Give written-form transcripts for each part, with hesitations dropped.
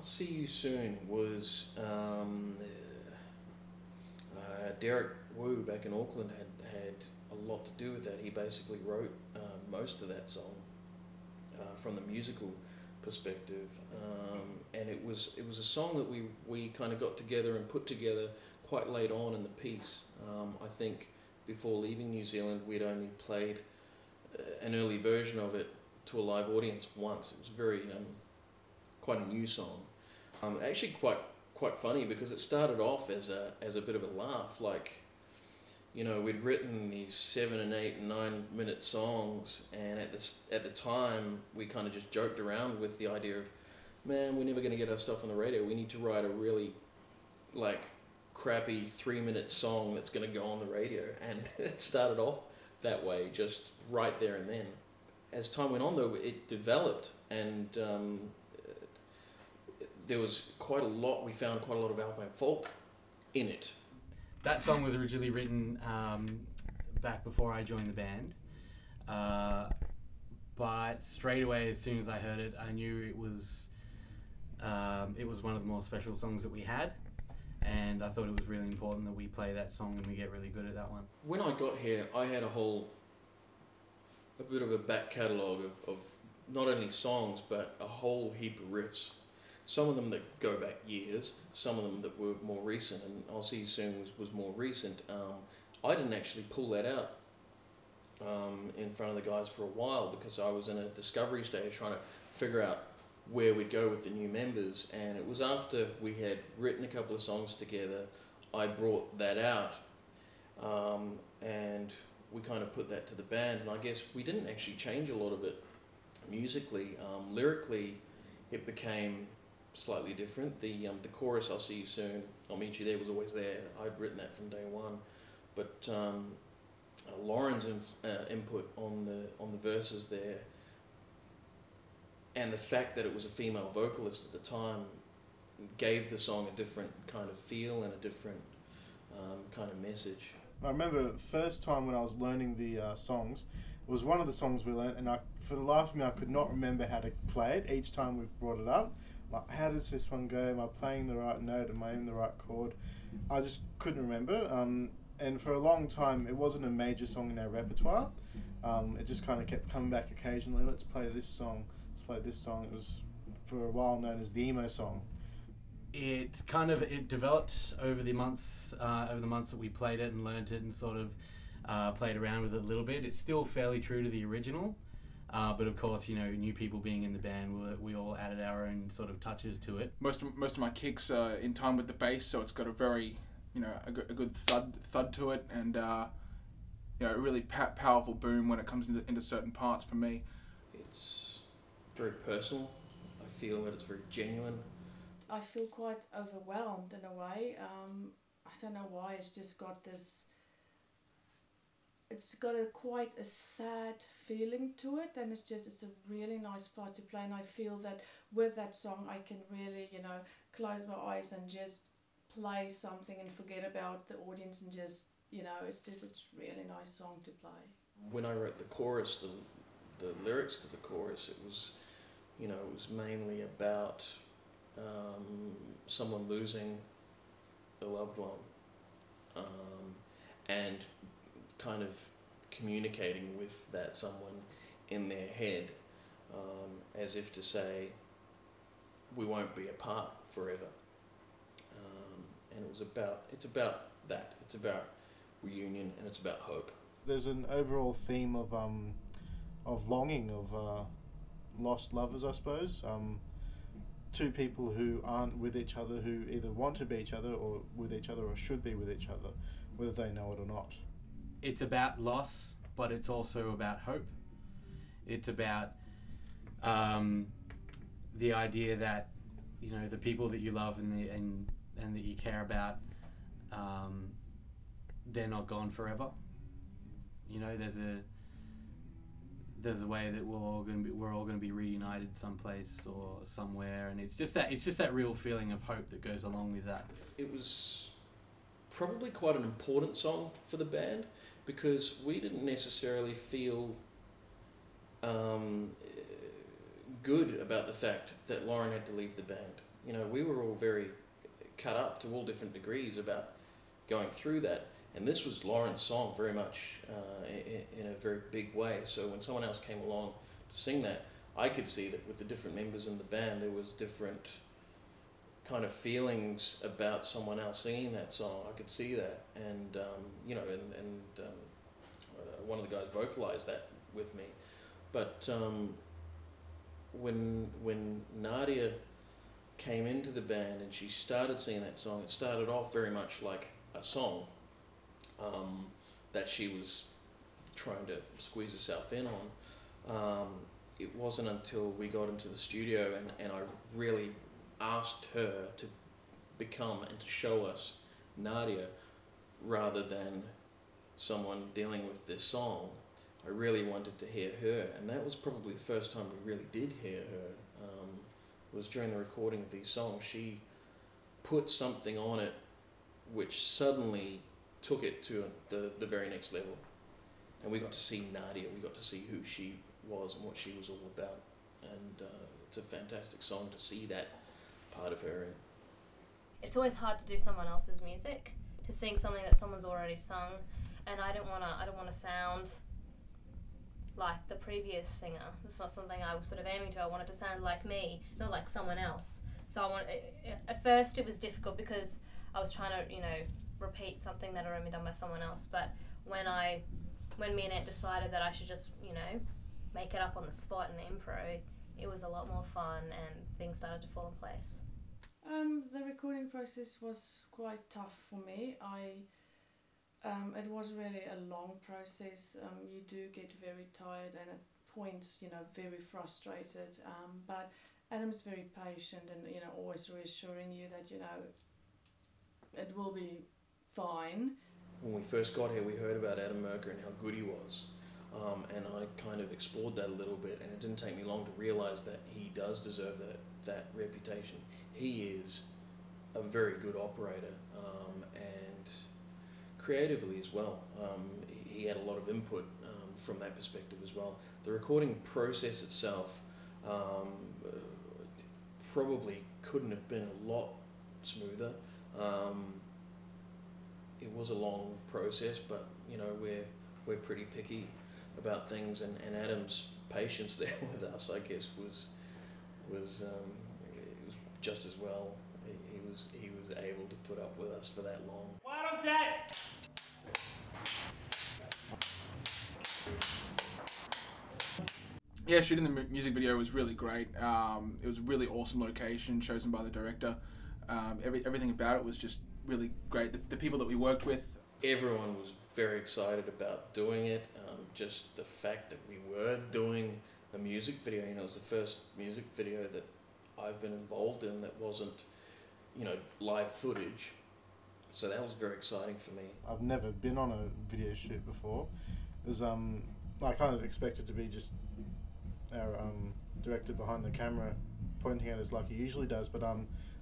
I'll See You Soon was Derek Wu back in Auckland had a lot to do with that. He basically wrote most of that song from the musical perspective, and it was a song that we kind of got together and put together quite late on in the piece. I think before leaving New Zealand we'd only played an early version of it to a live audience once. It was very quite a new song. Actually quite funny because it started off as a bit of a laugh, like, you know, we'd written these 7 and 8 and 9 minute songs, and at the time we kind of just joked around with the idea of, man, we're never going to get our stuff on the radio. We need to write a really like crappy 3-minute song that's going to go on the radio, and it started off that way, just right there and then. As time went on, though, it developed, and there was quite a lot. We found quite a lot of Alpine folk in it. That song was originally written back before I joined the band, but straight away, as soon as I heard it, I knew it was one of the more special songs that we had, and I thought it was really important that we play that song and we get really good at that one. When I got here, I had a bit of a back catalogue of not only songs but a whole heap of riffs. Some of them that go back years, some of them that were more recent, and I'll See You Soon was more recent. I didn't actually pull that out in front of the guys for a while because I was in a discovery stage trying to figure out where we'd go with the new members, and it was after we had written a couple of songs together, I brought that out, and we kind of put that to the band, and I guess we didn't actually change a lot of it musically. Lyrically, it became slightly different. The chorus, I'll See You Soon, I'll Meet You There, was always there. I'd written that from day one, but Lauren's input on the verses there, and the fact that it was a female vocalist at the time, gave the song a different kind of feel and a different kind of message. I remember the first time when I was learning the songs, it was one of the songs we learned, and for the life of me I could not remember how to play it each time we brought it up. Like, how does this one go? Am I playing the right note? Am I in the right chord? I just couldn't remember. And for a long time, it wasn't a major song in our repertoire. It just kind of kept coming back occasionally. Let's play this song. Let's play this song. It was for a while known as the emo song. It developed over the months that we played it and learned it and sort of played around with it a little bit. It's still fairly true to the original. But of course, you know, new people being in the band, we all added our own sort of touches to it. Most of my kicks are in time with the bass, so it's got a very, you know, a good thud to it, and you know, a really powerful boom when it comes into certain parts for me. It's very personal. I feel that it's very genuine. I feel quite overwhelmed in a way. I don't know why. It's just got this. It's got quite a sad feeling to it, and it's a really nice part to play, and I feel that with that song I can really, you know, close my eyes and just play something and forget about the audience and just, you know, it's a really nice song to play. When I wrote the chorus, the lyrics to the chorus, it was, you know, it was mainly about someone losing a loved one, and kind of communicating with that someone in their head, as if to say, we won't be apart forever. And it's about that. It's about reunion, and it's about hope. There's an overall theme of longing, of lost lovers, I suppose. Two people who aren't with each other, who either want to be each other or with each other or should be with each other, whether they know it or not. It's about loss, but it's also about hope. It's about the idea that, you know, the people that you love and that you care about, they're not gone forever. You know, there's a way that we're all going to be reunited someplace or somewhere, and it's just that real feeling of hope that goes along with that. It was probably quite an important song for the band, because we didn't necessarily feel good about the fact that Lauren had to leave the band. you know, we were all very cut up to all different degrees about going through that. And this was Lauren's song very much in a very big way. So when someone else came along to sing that, I could see that with the different members in the band, there was different kind of feelings about someone else singing that song. I could see that, and you know, one of the guys vocalized that with me. But when Nadia came into the band and she started singing that song, it started off very much like a song that she was trying to squeeze herself in on. It wasn't until we got into the studio and I really asked her to become and to show us Nadia rather than someone dealing with this song. I really wanted to hear her, and that was probably the first time we really did hear her. Was during the recording of these songs. She put something on it which suddenly took it to the very next level, and we got to see Nadia. We got to see who she was and what she was all about, and it's a fantastic song to see that part of her in. It's always hard to do someone else's music, to sing something that someone's already sung, and I don't want to sound like the previous singer. That's not something I was sort of aiming to. I wanted to sound like me, not like someone else. So at first it was difficult because I was trying to, you know, repeat something that had already been done by someone else. But when me and Ed decided that I should just, you know, make it up on the spot and impro, it was a lot more fun and things started to fall in place. The recording process was quite tough for me. It was really a long process. You do get very tired and at points, you know, very frustrated. But Adam's very patient and, you know, always reassuring you that, you know, it will be fine. When we first got here, we heard about Adam Merker and how good he was. And I kind of explored that a little bit, and it didn't take me long to realise that he does deserve that reputation. He is a very good operator, and creatively as well. He had a lot of input from that perspective as well. The recording process itself probably couldn't have been a lot smoother. It was a long process, but you know, we're pretty picky about things, and Adam's patience there with us, I guess, was just as well. He was able to put up with us for that long. Quiet on set! Yeah, shooting the music video was really great. It was a really awesome location chosen by the director. Everything about it was just really great. The people that we worked with, everyone was very excited about doing it. Just the fact that we were doing a music video, you know, it was the first music video that I've been involved in that wasn't, you know, live footage. So that was very exciting for me. I've never been on a video shoot before. It was I kind of expected to be just our director behind the camera pointing at us like he usually does, but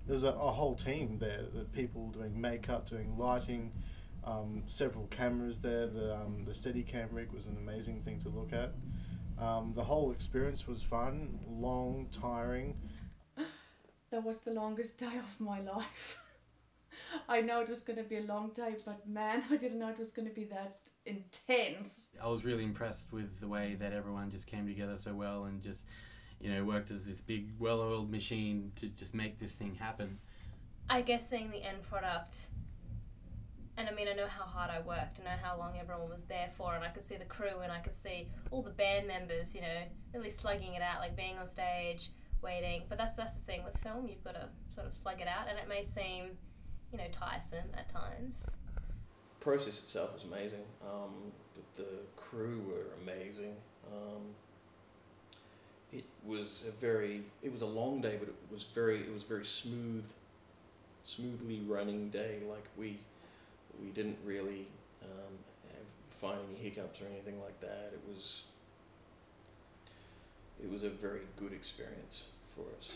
there's a whole team there, the people doing makeup, doing lighting, several cameras there. The Steadicam rig was an amazing thing to look at. The whole experience was fun, long, tiring. That was the longest day of my life. I know it was going to be a long day, but man, I didn't know it was going to be that intense. I was really impressed with the way that everyone just came together so well and just, you know, worked as this big, well-oiled machine to just make this thing happen. I guess seeing the end product, and I mean, I know how hard I worked, I know how long everyone was there for, and I could see the crew and I could see all the band members, you know, really slugging it out, like being on stage, waiting. But that's the thing with film, you've got to sort of slug it out, and it may seem, you know, tiresome at times. The process itself was amazing. The crew were amazing. It was a long day, but it was very smoothly running day. Like we didn't really find any hiccups or anything like that. It was a very good experience for us.